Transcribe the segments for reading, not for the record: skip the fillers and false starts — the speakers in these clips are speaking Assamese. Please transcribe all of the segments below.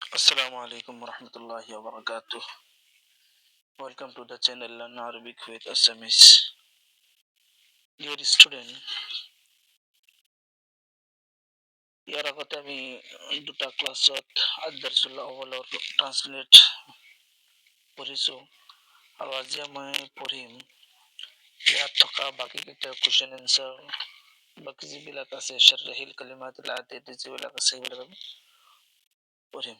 Assalamu alaikum warahmatullahi wabarakatuh. Welcome to the channel Learn Arabic with SMS. Dear student, ইয়াৰ আগতে আমি দুটা ক্লাছত আদাৰছুল আউৱালৰ ট্ৰান্সলেট পঢ়িছোঁ আৰু আজি মই পঢ়িম ইয়াত থকা বাকী কেইটা কুৱেশ্যন এনচাৰ বাকী যিবিলাক আছে শ্বাৰহিল কালিমাতুল আতিদ যিবিলাক আছে সেইবিলাক আমি পঢ়িম।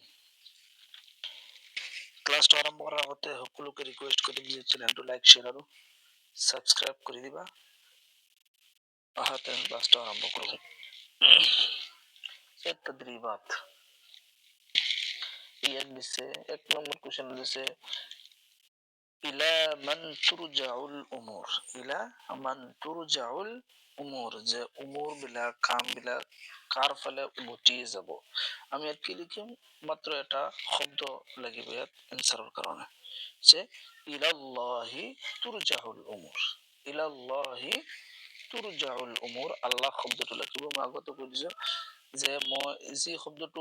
ক্লাছটো আৰম্ভ কৰাৰ আগতে সকলোকে ৰিকুৱেষ্ট কৰিম যে চেনেলটো লাইক শ্বেয়াৰ আৰু ছাবস্ক্ৰাইব কৰি দিবা। আহা ক্লাছটো আৰম্ভ কৰোঁ। التدريبات এক নম্বৰ কোশ্চেন দিছে ইলা মান তুৰজাউল উমুৰ, ইলা মান তুৰজাউল উমুৰ, যে উমুৰ বিলাক কাম বিলাক কাৰ ফালে উভতি যাব। আমি ইয়াত কি লিখিম, মাত্ৰ এটা শব্দ লাগিব ইয়াত এনচাৰৰ কাৰণে, যে ইলাল্লাহি তুৰজাউল উমুৰ, ইলাল্লাহি তুৰজাউল উমুৰ, আল্লাহ শব্দটো লিখিব। মই আগতে কৈ দিছো যে মই যি শব্দটো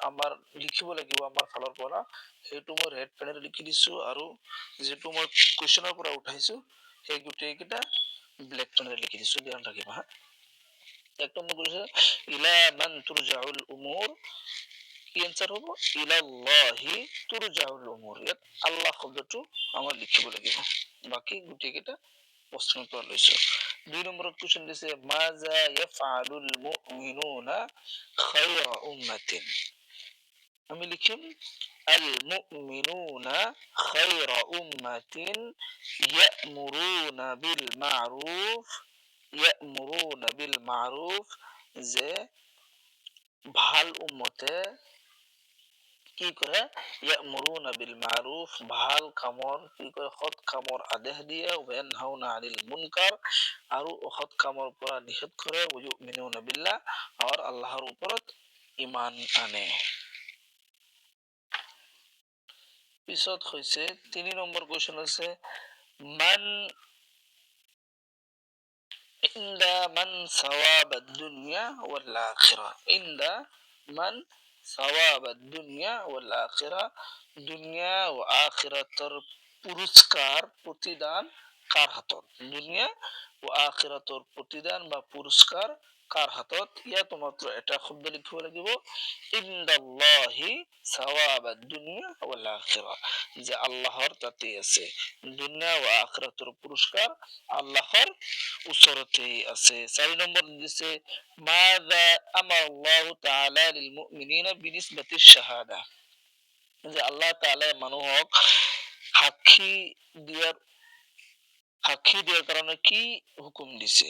আমাৰ লিখিব লাগিব আমাৰ ফালৰ পৰা সেইটো মই ৰেড পেনেৰে লিখি দিছো, আৰু যেটো মই কুৱেশ্যনৰ পৰা উঠাইছো সেই গোটেই কেইটা ব্লেক পেনেৰে লিখি দিছো। ধ্যান ৰাখিবা হা। এক নম্বৰ কৈছে ইলা মান তুৰজাউল উমুৰ, কি এনসাৰ হ'ব ইলাল্লাহি তুৰজাউল উমুৰ। ইয়াত আল্লাহ শব্দটো আমাৰ লিখিব লাগিব, বাকি গোটেই কেইটা প্ৰশ্নৰ পৰা লৈছো। দুই নম্বৰত কুৱেশ্যন দিছে মাজা ইয়াফআলুল মুমিনুনা খায়ৰা উম্মাতিন। আমি লিখিম আল মুমিনুনা খায়রা উম্মাতিন ইয়া'মুরুনা বিল মা'রুফ, ইয়া'মুরুনা বিল মা'রুফ, যে ভাল উম্মতে কি কৰে, ইয়া'মুৰুনা বিল মা'ৰুফ, ভাল কামৰ কি কৰে, সৎ কামৰ আদেশ দিয়ে, ওয়ানহাউনা আনিল মুনকাৰ, আৰু অসৎ কামৰ পৰা নিষেধ কৰে, ওয়ুমিনুনা বিল্লাহ, আৰু আল্লাহৰ ওপৰত ইমান আনে। পিছত হৈছে তিনি নম্বৰ কুৱেশ্যন আছে মান ইন্দা মান সাৱাবাদ দুনিয়া ওয়াল আখিৰা, ইন্দা মান সাৱাবাদ দুনিয়া ওয়াল আখিৰা, দুনিয়া ও আখিৰাতৰ পুৰস্কাৰ প্ৰতিদান কাৰ হাতত, দুনিয়া ও আখিৰাতৰ প্ৰতিদান বা পুৰস্কাৰ কাৰ হাতত। ইয়াত মাত্ৰ এটা শব্দ লিখিব লাগিব, ইনদাল্লাহি সাৱাবাদ দুনিয়া ওয়াল আখিৰা, যে আল্লাহৰ তাতে আছে, দুনিয়া ও আখিৰাতৰ পুৰস্কাৰ আল্লাহৰ ওচৰতে আছে। চাৰি নম্বৰ দিছে মাযা আমাল্লাহু তাআলা লিল মুমিনিনা বিনিসবাতি শাহাদা, যে আল্লাহ তাআলা মানুহক সাক্ষী দিয়াৰ কাৰণে কি হুকুম দিছে,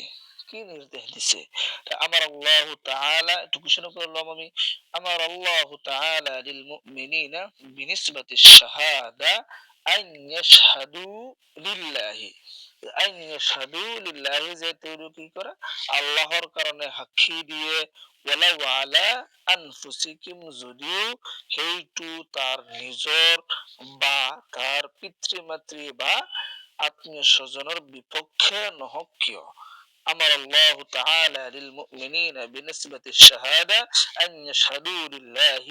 কি নিৰ্দেশ দিছে। আমাৰ আল্লাহ তাআলা, এইটো কুৱেশ্যনৰ পৰা ল'ম আমি, আমাৰ আল্লাহ তাআলা লিল মুমিনিনা বিনিসবাতি শাহাদা আন ইয়াশহাদু লিল্লাহি, আন ইয়াশহাদু লিল্লাহি, যে তেওঁলোকে কি কৰে, আল্লাহৰ কাৰণে সাক্ষী দিয়ে, ওয়ালাউ আলা আনফুসিকুম, যদিও সেইটো তাৰ নিজৰ বা তাৰ পিতৃ মাতৃ বা আত্মীয় স্বজনৰ বিপক্ষে নহওক কিয়। أمر الله تعالى للمؤمنين بنسبة الشهادة أن يشهدوا لله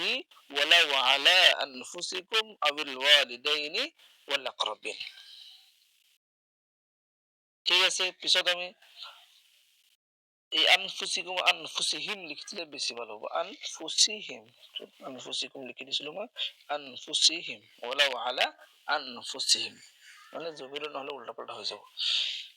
ولو على أنفسكم أو الوالدين والأقربين। ঠিক আছে, পিছত আমি এই আনফুসিকুম আনফুসিহিম লিখিলে বেছি ভাল হ'ব। আনফুসিকুম লিখি দিছিলো মই, আনফুসিহিম ওয়ালাউ আলা আনফুসিহিম, মানে জমিৰ নহলে উল্টা পাল্টা হৈ যাব।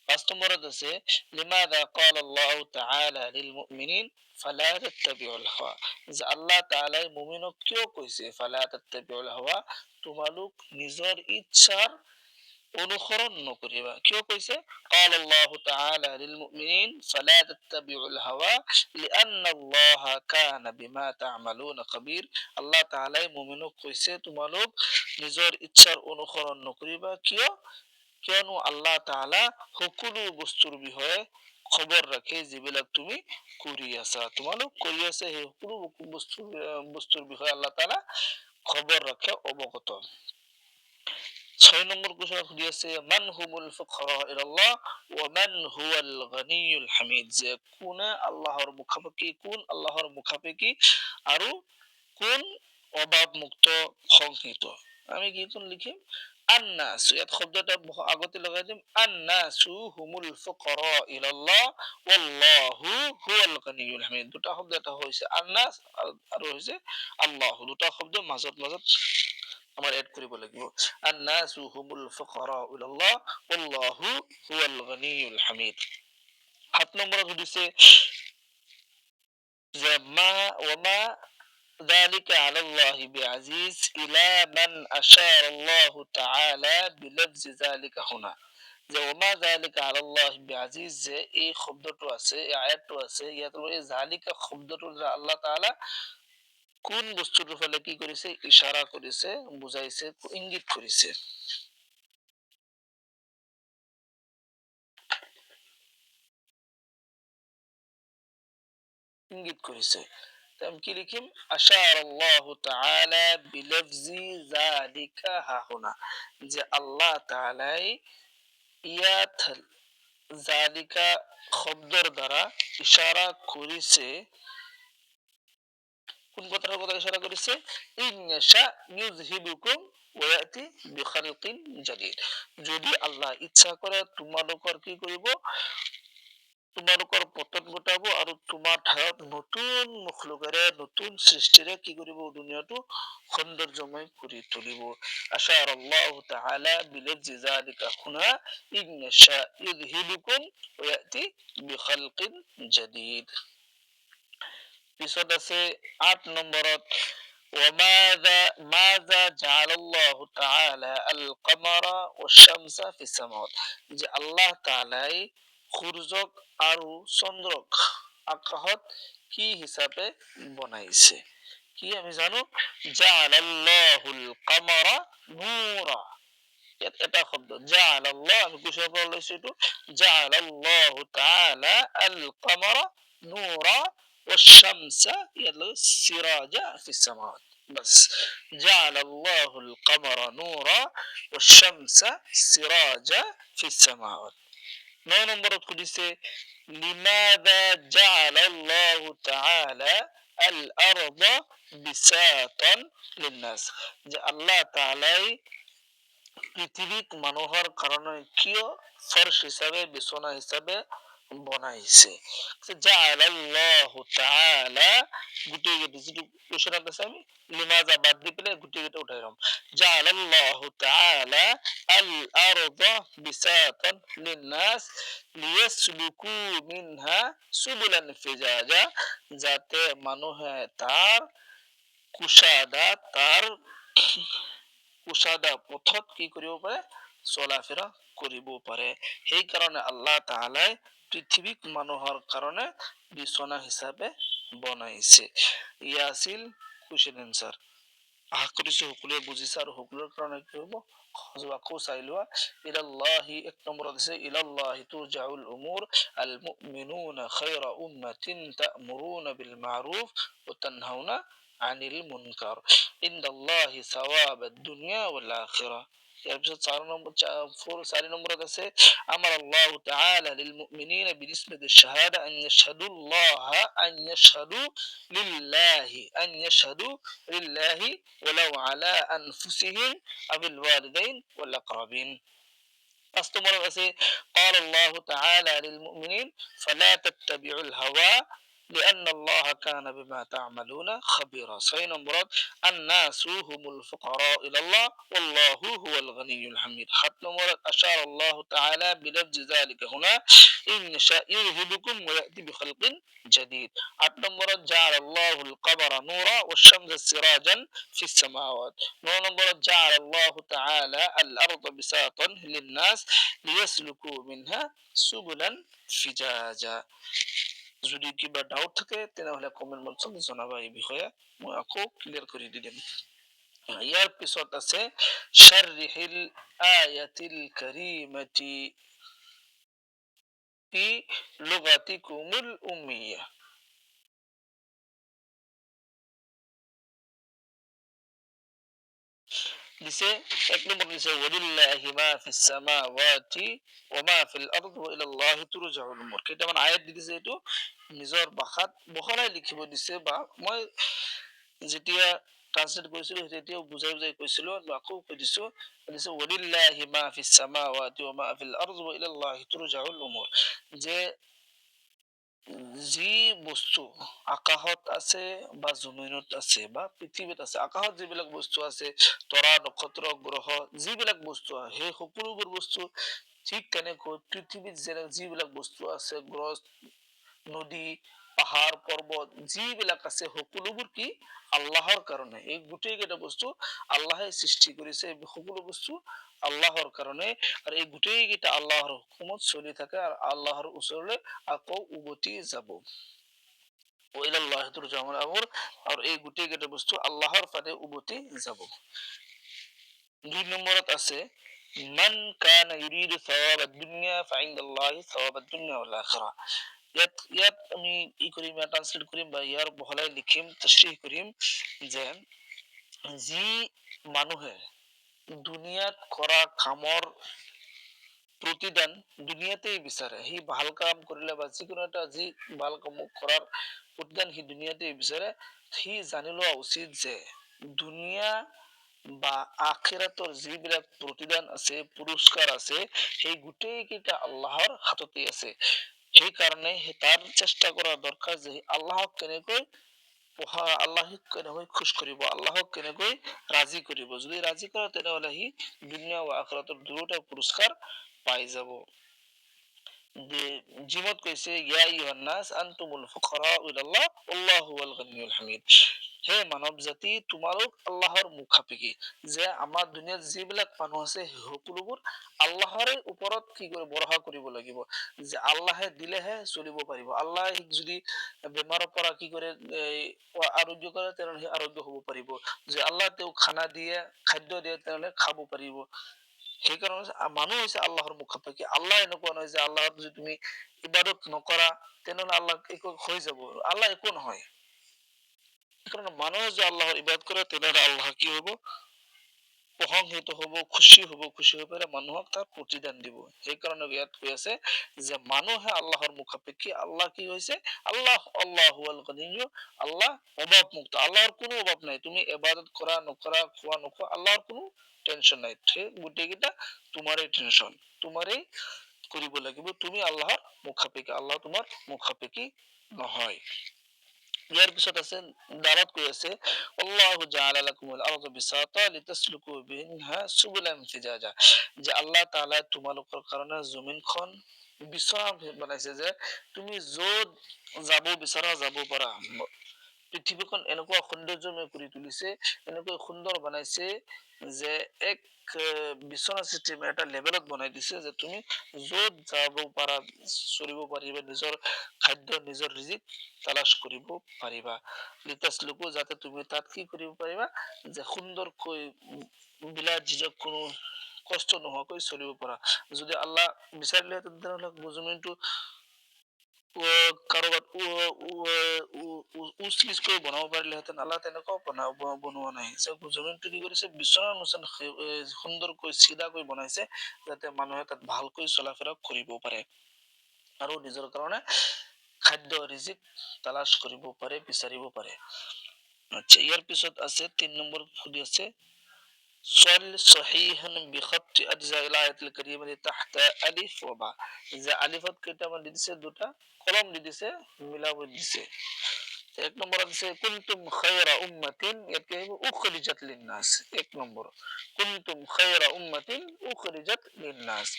পাঁচ নম্বৰত আছে লিমাযা ক্বালা আল্লাহু তাআলা লিল মুমিনিন ফালা তাত্তাবিউল হাৱা, যে আল্লাহ তাআলাই মুমিনক কিয় কৈছে ফালা তাত্তাবিউল হাৱা, তোমালোক নিজৰ ইচ্ছাৰ অনুসৰণ নকৰিবা। কিয় কৈছে, قال الله تعالى للمؤمنين فلا تتبعوا الهوى لأن الله كان بما تعملون خبير, আল্লাহ তাআলাই মুমিনক কৈছে তোমালোক নিজৰ ইচ্ছাৰ অনুসৰণ নকৰিবা। কিয়নো আল্লাহ তাআলা সকলো বস্তুৰ বিষয়ে খবৰ ৰাখে যিবিলাক তুমি কৰি আছা, তোমালোক কৰি আছা সেই সকলো বস্তুৰ বিষয়ে আল্লাহ তাআলা খবৰ ৰাখে, অৱগত। ছয় নম্বৰ কুৱেশ্যন সুধি আছে মান হুমুল ফুকাৰা ইলাল্লাহ ওয়া মান হুৱাল গনিয়ুল হামিদ, যে কোনে আল্লাহৰ মুখাপেক্ষী, কোন আল্লাহৰ মুখাপেক্ষী আৰু কোন অভাৱ মুক্ত সংহিত। আমি কি লিখিম আন্নাসু, ইয়াত শব্দটা আগতে লগাই দিম আন্নাসু হুমুল ফুকাৰা ইলাল্লাহ ওয়াল্লাহু হুয়াল গানিয়ুল হামিদ। দুটা শব্দ, এটা হৈছে আন্নাস আৰু হৈছে আল্লাহ, দুটা শব্দ মাজত মাজত আমাৰ এড কৰিব লাগিব। আন্নাসু হুমুল ফুকাৰা ইলাল্লাহ ওয়াল্লাহু হুয়াল গানিয়ুল হামিদ। ৭ নম্বৰত সুধিছে যে মা ওয়ামা ذلك على الله بعزيز إلى من أشار الله تعالى بلفظ ذلك هنا। যে ওমা যালিকা আলাল্লাহ বিআজিজ, যে এই শব্দটো আছে, এই আয়াতটো আছে, ইয়াত এই যালিকা শব্দটো আল্লাহ তাআলা কোন বস্তুটোৰ ফালে কি কৰিছে, ইশাৰা কৰিছে, বুজাইছে, ইংগিত কৰিছে। ইংগিত কৰিছে। আমি কি লিখিম আশাৰাল্লাহু তাআলা বিলফজি যালিকা হাহুনা, যে আল্লাহ তাআলাই ইয়াত জালিকা শব্দৰ দ্বাৰা ইশাৰা কৰিছে, কোন কথাৰ কথা ইশাৰা কৰিছে, ইনশা ইউযহিবুকুম ওয়ায়াতি বিখালকিন জাদীদ, যদি আল্লাহ ইচ্ছা কৰে তোমালোকৰ কি কৰিব, তোমালোকৰ পতন ঘটাব আৰু তোমাৰ ঠাইত নতুন মুখলুকেৰে, নতুন সৃষ্টিৰে কি কৰিব, দুনিয়াটো সৌন্দৰ্যময় কৰি তুলিব। আশাৰ আল্লাহ তাআলা বিলফজি যালিকা হুনা ইনশা ইউযহিবুকুম ওয়ায়াতি বিখালকিন জাদীদ। পিছত আছে ৮ নম্বৰত মাযা জাআলাল্লাহু তাআলা আল কমাৰা ওয়াশ শামসা ফিস সামাওয়াত, যে আল্লাহ তাআলাই সূৰ্যক আৰু চন্দ্ৰক আকাশত কি হিচাপে বনাইছে। কি আমি জানো জাআলাল্লাহুল কমাৰা নূৰা, ইয়াত এটা শব্দ জাআলাল্লাহ, আমি কিহৰ পৰা লৈছো, এইটো জাআলাল্লাহু তাআলা আল কমাৰা নূৰা والشمس سراجا في السماوات، بس جعل الله القمر نورا والشمس سراجا في السماوات। ৯ নম্বৰত সুধিছে লিমাযা জাআলা আল্লাহু তাআলা আল আৰদা বিসাতান লিন্নাস, যে আল্লাহ তাআলাই পৃথিৱীক মানুহৰ কাৰণে কিয় ফৰ্শ হিচাপে, বিছনা হিচাপে বনাইছে। জাআলাল্লাহু তাআলা, গোটেই যিটো কুৱেশ্যনত আছে আমি লিমাযা বাদ দি পেলাই গোটেই কেইটা উঠাই ল'ম। জাআলাল্লাহু তাআলা আল আরদা বিসাতান লিন্নাস লিয়াসলুকু মিনহা সুবুলান ফিজাজা, যাতে মানুহে তাৰ কুশাদা পথত কি কৰিব পাৰে, চলা ফেৰা কৰিব পাৰে। সেইকাৰণে আল্লাহ তাআলাই পৃথিৱীক মানুহৰ কাৰণে বিছনা হিচাপে বনাইছে। ইয়া আছিল কুৱেশ্যন এনচাৰ। আশা কৰিছো সকলোৱে বুজিছে আৰু সকলোৰে কাৰণে কি হ'ব, আকৌ চাই লোৱা। ইলাল্লাহি, ১ নম্বৰত আছে ইলাল্লাহি তুৰজাউল উমুৰ আল মুমিনুনা খায়ৰা উম্মাতিন তা'মুৰুনা বিল মা'ৰুফ ওয়া তানহাউনা আনিল মুনকাৰ ইনদাল্লাহি সাওয়াবাদ দুনিয়া ওয়াল আখিৰা। ইয়াৰ পিছত ৪ নম্বৰত আছে আমার আল্লাহ তাআলা লিল মুমিনিনা বিনিসবাতি শাহাদা আন ইয়াশহাদু লিল্লাহি ওয়ালাউ আলা আনফুসিহিম আবিল ওয়ালিদাইন ওয়াল আকরাবিন। ৫ নম্বৰত আছে قال الله تعالى للمؤمنين فلا تتبعوا الهوى لأن الله كان بما تعملون خبيرا। ৬ নম্বৰত الناس هم الفقراء إلى الله والله هو الغني الحميد। ৭ নম্বৰত أشار الله تعالى بلفظ ذلك هنا إن يشاء يذهبكم ويأتي بخلق جديد। ৮ নম্বৰত جعل الله القمر نورا والشمس سراجا في السماوات۔ ৯ নম্বৰত جعل الله تعالى الأرض بساطا للناس ليسلكوا منها سبلا فجاجا। যদি কিবা ডাউট থাকে তেনেহলে কমেন্ট বক্সত জনাবা, এই বিষয়ে মই আকৌ ক্লিয়াৰ কৰি দি দিম। ইয়াৰ পিছত আছে শাৰহিল আয়াতিল কাৰিমাতি ফি লুগাতিকুমুল উম্মিয়া। দিছে ১ নম্বৰ দিছে ওয়ালিল্লাহি মা ফিস সামাওয়াতি ওয়া মা ফিল আৰদি ওয়া ইলাল্লাহি তুৰজাউল উমুৰ। কেইটামান আয়াত দি দিছে, এইটো নিজৰ ভাষাত বহলাই লিখিব দিছে, বা মই যেতিয়া ট্ৰান্সলেট কৰিছিলো তেতিয়াও বুজাই বুজাই কৈছিলো, আকৌ কৈ দিছো, ওয়ালিল্লাহি মা ফিস সামাওয়াতি ওয়া মা ফিল আরদি ওয়া ইলাল্লাহি তুরজাউল উমুর, যে যি বস্তু আকাশত আছে বা জমিনত আছে বা পৃথিৱীত আছে, আকাশত যিবিলাক বস্তু আছে, তৰা নক্ষত্ৰ গ্ৰহ যিবিলাক বস্তু আছে, সেই সকলোবোৰ বস্তু ঠিক তেনেকৈ পৃথিৱীত যিবিলাক বস্তু আছে, গ্ৰহ নদী পাহাৰ পৰ্বত যিবিলাক আছে, সকলোবোৰ কি আল্লাহৰ কাৰণে। এই গোটেই কেইটা বস্তু আল্লাহে সৃষ্টি কৰিছে, এই সকলো বস্তু আল্লাহৰ কাৰণে, আৰু এই গোটেই কেইটা আল্লাহৰ হুকুমত চলি থাকে আৰু আল্লাহৰ ওচৰলৈ আকৌ উভতি যাব। আৰু এই গোটেই কেইটা বস্তু আল্লাহৰ ফালে উভতি যাব। 2 নম্বৰত আছে মান কানা ইউৰিদু সাৱাব দুনিয়া ফাইনদাল্লাহি সাৱাব দুনিয়া ওয়াল আখিৰা। ইয়াত আমি ই কৰিম, ট্ৰান্সলেট কৰিম বা ইয়াৰ বহলাই লিখিম, তাশৰীহ কৰিম যে যি মানুহে দুনিয়াত কৰা কামৰ প্ৰতিদান দুনিয়াতেই বিচাৰে, সি ভাল কাম কৰিলে বা যিকোনো এটা যি ভাল কাম কৰাৰ প্ৰতিদান সি দুনিয়াতেই বিচাৰে, সি জানি লোৱা উচিত যে দুনিয়া বা আখিৰাতৰ যিবিলাক প্ৰতিদান আছে, পুৰস্কাৰ আছে, সেই গোটেই কেইটা আল্লাহৰ হাততেই আছে। সেইকাৰণে তাৰ চেষ্টা কৰা দৰকাৰ যে আল্লাহক কেনেকৈ আল্লাহক কেনেকৈ খুশ কৰিব, আল্লাহক কেনেকৈ ৰাজি কৰিব। যদি ৰাজি কৰে তেনেহলে সি দুনিয়া বা আখিৰাতৰ দুয়োটা পুৰস্কাৰ পাই যাব। জিমত কৈছে ইয়া আইয়ুহান নাস আনতুমুল ফুকাৰাউ ইলাল্লাহ আল্লাহু হুৱাল গনিয়্যুল হামিদ। হে মানৱ জাতি, তোমালোক আল্লাহৰ মুখাপেক্ষী। যে আমাৰ দুনিয়াত যিবিলাক মানুহ আছে সকলোবোৰ আল্লাহৰে ওপৰত কি কৰিব, ভৰসা কৰিব লাগিব, যে আল্লাহে দিলেহে চলিব পাৰিব। আল্লাহ যদি বেমাৰৰ পৰা কি কৰে আৰোগ্য কৰে তেনেহলে সি আৰোগ্য হব পাৰিব। যে আল্লাহ তেওঁক খানা দিয়ে, খাদ্য দিয়ে, তেনেহলে খাব পাৰিব। সেইকাৰণে মানুহ হৈছে আল্লাহৰ মুখাপেক্ষী। আল্লাহ এনেকুৱা নহয় যে আল্লাহক যদি তুমি ইবাদত নকৰা তেনেহলে আল্লাহ হৈ যাব, আল্লাহ একো নহয়। সেইকাৰণে মানুহে যে আল্লাহৰ ইবাদত কৰে তেনেহলে আল্লাহ কি হব, প্ৰশংসিত হব, খুশি হব, খুশি হৈ পেলাই মানুহক তাৰ প্ৰতিদান দিব। সেইকাৰণে ইয়াত কৈ আছে যে মানুহে আল্লাহৰ মুখাপেক্ষী। আল্লাহ কি হৈছে, আল্লাহু হুৱাল গনিয়্যু, আল্লাহ অভাৱমুক্ত, আল্লাহৰ কোনো অভাৱ নাই। তুমি ইবাদত কৰা নকৰা, খোৱা নোখোৱা, আল্লাহৰ কোনো টেনচন নাই। সেই গোটেই কেইটা তোমাৰেই টেনচন, তোমাৰেই কৰিব লাগিব। তুমি আল্লাহৰ মুখাপেক্ষী, আল্লাহ তোমাৰ মুখাপেক্ষী নহয়। ইয়াৰ পিছত আছে দাৰত কৈ আছে আল্লাহু জাআলা লাকুমুল আৰদা বিসাতা লিতাসলুকু মিনহা সুবুলান ফিজাজা, যে আল্লাহ তাআলাই তোমালোকৰ কাৰণে জমিনখন বিচৰা বনাইছে, যে তুমি য'ত যাব বিচাৰা যাব পাৰা। পৃথিৱীখন এনেকুৱা সৌন্দৰ্যময় কৰি তুলিছে, এনেকৈ সুন্দৰ বনাইছে যে এক বিচনা চিষ্টেম এটা লেভেলত বনাই দিছে, যে তুমি য'ত যাব পাৰা, চলিব পাৰিবা, নিজৰ খাদ্য নিজৰ ৰিজিক তালাছ কৰিব পাৰিবা। লিতাসলুকু, যাতে তুমি তাত কি কৰিব পাৰিবা, যে সুন্দৰকৈ বিলাত যিজক কোনো কষ্ট নোহোৱাকৈ চলিব পাৰা। যদি আল্লাহ বিচাৰিলেহেঁতেন তেনেহলে জমিনটো কাৰোবাক উচ নিচ কৰি বনাব পাৰিলেহেঁতেন। আল্লাহ তেনেকুৱাও বনোৱা নাই। জমিনটো কি কৰিছে, বিচনা নিচিনা সুন্দৰকৈ চিধাকৈ বনাইছে, যাতে মানুহে তাত ভালকৈ চলা ফিৰা কৰিব পাৰে আৰু নিজৰ কাৰণে খাদ্য ৰিজিক তালাছ কৰিব পাৰে, বিচাৰিব পাৰে। আচ্ছা, ইয়াৰ পিছত আছে 3 নম্বৰ সুধি আছে صل صحيحا بخط أجزاء الآية الكريمة تحت ألف وباء, যে আলিফত কেইটামান দি দিছে, দুটা কলম দি দিছে, মিলাব দিছে। 1 নম্বৰত দিছে কুনতুম খায়ৰা উম্মাতিন, ইয়াত কি আহিব উখৰিজাত লিন্নাস। 1 নম্বৰ কুনতুম খায়রা উম্মাতিন উখরিজাত লিন্নাস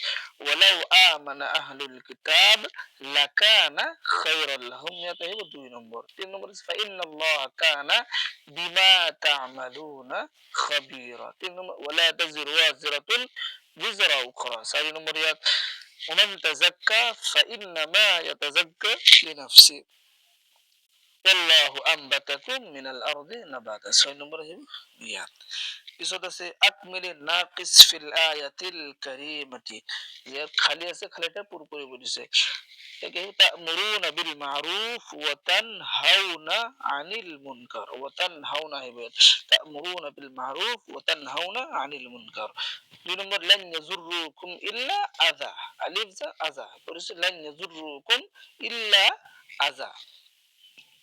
ওয়ালাউ আমানা আহলুল কিতাব লাকানা খায়রাল লাহুম, ইয়াত আহিব 2 নম্বৰ। 3 নম্বৰ ফাইন্নাল্লাহ কানা বিমা তা'মালুনা খাবীৰা। 3 নম্বৰ ওয়ালা তাজিৰু ওয়াজিৰাতুন বিজৰা উখৰা। 4 নম্বৰ ইয়াত ওমান তাযাক্কা ফাইন্নামা ইয়াতাযাক্কা লিনাফসি ওয়াল্লাহু আনবাতাকুম মিনাল আৰদি নাবাতা। 6 নম্বৰ আহিব ইয়াত। পিছত আছে আকমিলিন নাকিস ফিল আয়াতিল কাৰিমাতি, ইয়াত খালি আছে, খালিটা পূৰ কৰিব দিছে। তা'মুৰুনা বিল মা'রুফ ওয়া তানহাউনা আনিল মুনকার, ওয়া তানহাউনা আহিব ইয়াত, তা'মুরুনা বিল মা'রুফ ওয়া তানহাউনা আনিল মুনকার। 2 নম্বৰ লান ইয়াজুররুকুম ইল্লা আযা, আলিফ জা আযা, পড়ছে লান ইয়াজুররুকুম ইল্লা আযা।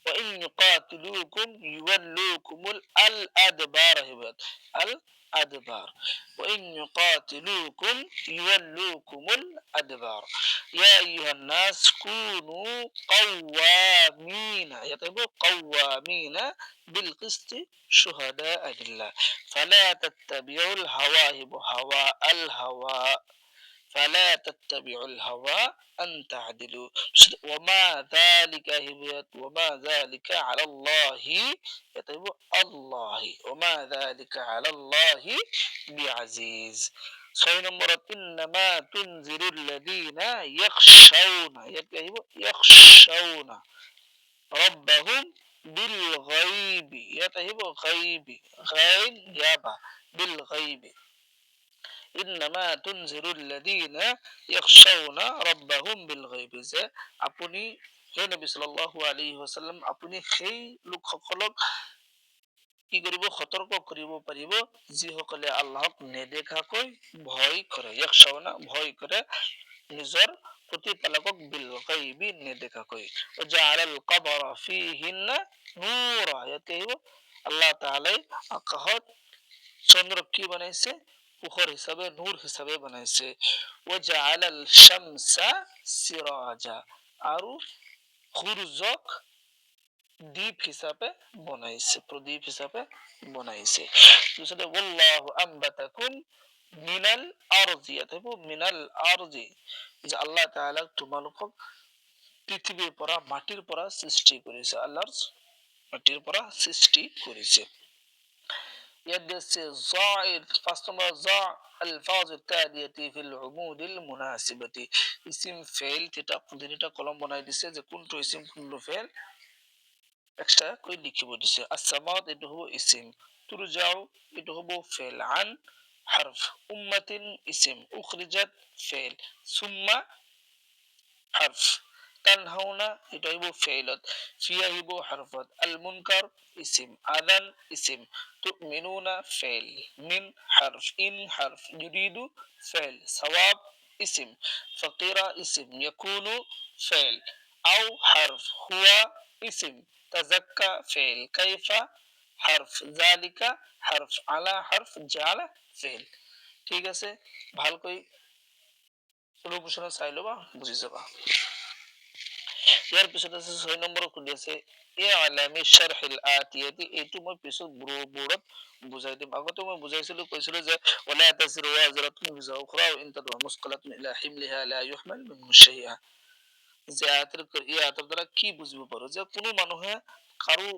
وإن يقاتلوكم يولوكم الأدبار هبت الأدبار وإن يقاتلوكم يولوكم الأدبار يا أيها الناس كونوا قوامين يطيب قوامين بالقسط شهداء لله فلا تتبعوا الهوى فلا تتبعوا الهوى أن تعدلوا وما ذلك على الله يطيب الله وما ذلك على الله بعزيز 6 إنما تنذر الذين يخشون ربهم بالغيب يطيب غيب غين يابا بالغيب ইন্নামা তুনজিরুল্লাযীনা ইয়াখশাউনা রাব্বাহুম বিল গায়বি যে আপুনি হে নবী সাল্লাল্লাহু আলাইহি ওয়াসাল্লাম আপুনি সেই লোকসকলক কি কৰিব সতৰ্ক কৰিব পাৰিব যিসকলে আল্লাহক নেদেখাকৈ ভয় কৰে ইয়াখশাউনা ভয় কৰে নিজৰ প্ৰতিপালকক বিল গায়বি নেদেখাকৈ জাআলাল কমৰা ফীহিন্না নূৰা ইয়াতে আল্লাহ তাআলাই আকাশত চন্দ্ৰ কি বনাইছে পোহৰ হিচাপে নূৰ হিচাপে বনাইছে ওয়াজাআলাল শামসা সিৰাজা আৰু সূৰ্যক দ্বীপ হিচাপে বনাইছে প্ৰদীপ হিচাপে বনাইছে তাৰপিছতে ওয়াল্লাহু আম্বাতাকুম মিনাল আৰজি মিনাল আৰজি যে আল্লাহ তাআলা তোমালোকক পৃথিৱীৰ পৰা মাটিৰ পৰা সৃষ্টি কৰিছে আল্লাহৰ মাটিৰ পৰা সৃষ্টি কৰিছে زائد فاستمر ضع الفاظ التالية في العمود المناسبة اسم فعل তিনিটা কলম বনাই দিছে যে কোনটো ইসিম কোনটো ফেল এক্সট্রা কৰি লিখিব দিছে আসামাত এটো হ'ব ইসিম তুরজাউ এটো হ'ব ফেল আন حرف উম্মাতিন ইসিম উখরিজাত ফেল সুম্মা حرف تنهونا يتعيبو فعلت فيها يبو حرفات المنكر اسم أذن اسم تؤمنون فعل من حرف إن حرف يريد فعل ثواب اسم فقيرة اسم يكون فعل أو حرف هو اسم تزكى فعل كيف حرف ذلك حرف على حرف جعل فعل ঠিক আছে ভালকৈ সলিউশন চাই লবা বুজি যাবা ইয়াৰ পিছত আছে 6 নম্বৰ খুলি আছে ইআলামি শাৰহিল আতিয়াতি এইটো মই পিছত বোৰ্ডত বুজাই দিম আগতে মই বুজাইছিলো কৈছিলো যে ওলা তাসিরু ওয়াজরাতুন বিজা উখরা ইন তাদউ মুসকালাতুন ইলা হিমলিহা লা ইহমাল মিন শাইআ যে আয়াতৰ দ্বাৰা কি বুজিব পাৰো যে কোনো মানুহে কাৰো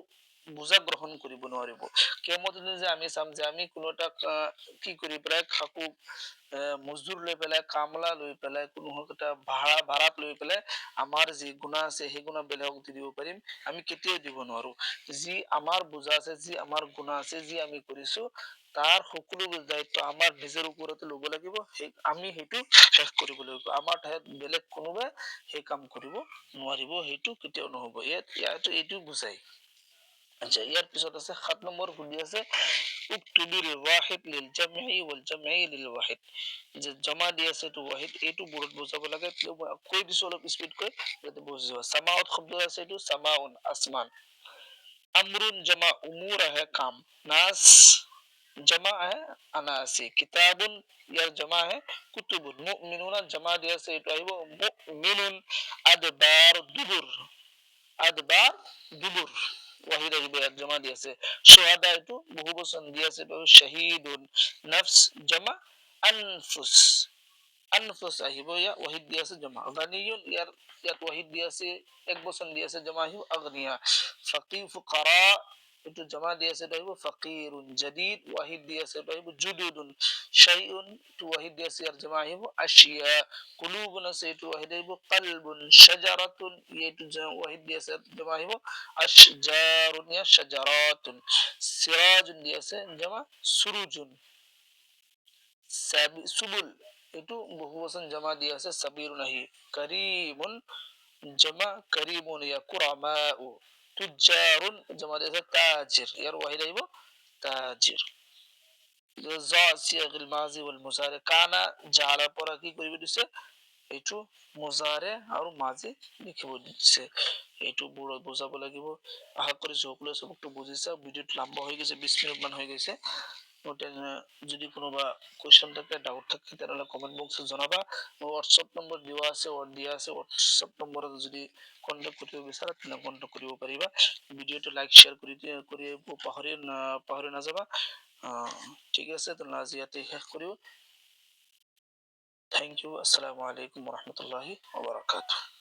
বুজা গ্ৰহণ কৰিব নোৱাৰিব কিয়ামত দিনা যে আমি চাম যে আমি কোনো এটা কি কৰি পেলাই খাকো মজদুৰ লৈ পেলাই কামলা লৈ পেলাই কোনো এটা ভাড়াত লৈ পেলাই আমাৰ যি গুনাহ আছে সেই গুনাহ বেলেগক দি দিব পাৰিম আমি কেতিয়াও দিব নোৱাৰো যি আমাৰ বুজা আছে যি আমাৰ গুনাহ আছে যি আমি কৰিছো তাৰ সকলো দায়িত্ব আমাৰ নিজৰ ওপৰতে ল'ব লাগিব আমি হেতু শেষ কৰিব লাগিব আমাৰ ঠাইত বেলেগ কোনোবা সেই কাম কৰিব নোৱাৰিব হেতু কেতিয়াও নহব ইয়াত এইটো বুজাই আচ্ছা ইয়াৰ পিছত আছে 7 নম্বৰ খুলি আছে উক্তুবিল ওয়াহিদ লিল জামঈ ওয়াল জামঈ লিল ওয়াহিদ যে জমা দি আছে তো ওয়াহিদ এইটো বোৰ্ডত বুজাব লাগে কৈ দিছো অলপ স্পিড কৈ যাতে বুজিব সামাউত শব্দ আছে এইটো সামাউন আসমান আমরুন जमा उमूर है काम नास जमा है अनासी किताबुन यार जमा है कुतुबुन मुमिनुना जमा दिया से एटु आइबो मुमिनुन अदबार दुबुर ওয়াহিদ আহিব জমা দি আছে শুহাদা এটো বহু বচন দি আছে শাহীদুন নফস জমা আনফুস আনফুস আহিব ইয়া ওয়াহিদ দি আছে জমা গানিয়ুন ইয়াত ওয়াহিদ দি আছে এক বচন দি আছে জমা আহিব আগনিয়া ফাকিহ ফুকারা এটো জমা দি আছে আহিব ফাকিরুন জাদিদ ওয়াহিদ দি আছে আহিব জুদুদুন শাইউন টু ওয়াহিদ দি আছে আর জমা আহিব আশিয়া কুলুবুন আছে এটো ওয়াহিদ আহিব কলবুন শাজারাতুন এটো ওয়াহিদ দি আছে জমা আহিব আশজারুন ইয়া শাজারাতুন সিরাজুন দি আছে জমা সুরুজুন সুবুল এটু বহু বচন জমা দি আছে সাবিরুন আহি করিমুন জমা করিমুন ইয়া কুরামাউ তুজারুন জমা দি আছে তাজির ইয়ার ওয়াহিদ আইব তাজির যা সিয়াগিল মাজি ওয়াল মুজারি কানা জালা পরা কি করিবে দিছে এইটো মুজাৰে আৰু মাজি লিখিব দিছে, এইটো বোৰ্ডত বুজাব লাগিব। আশা কৰিছো সকলোৱে চবকটো বুজিছা। ভিডিঅ'টো লম্বা হৈ গৈছে, 20 মিনিট মান হৈ গৈছে। যদি কোনোবা কুৱেশ্যন থাকে, ডাউট থাকে, তেনেহ'লে কমেণ্ট বক্সত জনাবা। মোৰ হোৱাটছআপ নম্বৰ দিয়া আছে, হোৱাটছআপ নম্বৰত যদি কণ্টেক্ট কৰিব বিচাৰা তেনে কণ্টেক্ট কৰিব পাৰিবা। ভিডিঅ'টো লাইক শ্বেয়াৰ কৰিব পাহৰি নাযাবা। ঠিক আছে, তেনেহ'লে আজি ইয়াতে শেষ কৰো। Thank you. আসসালামু আলাইকুম ওয়া ৰাহমাতুল্লাহি ওয়া বাৰাকাতুহু।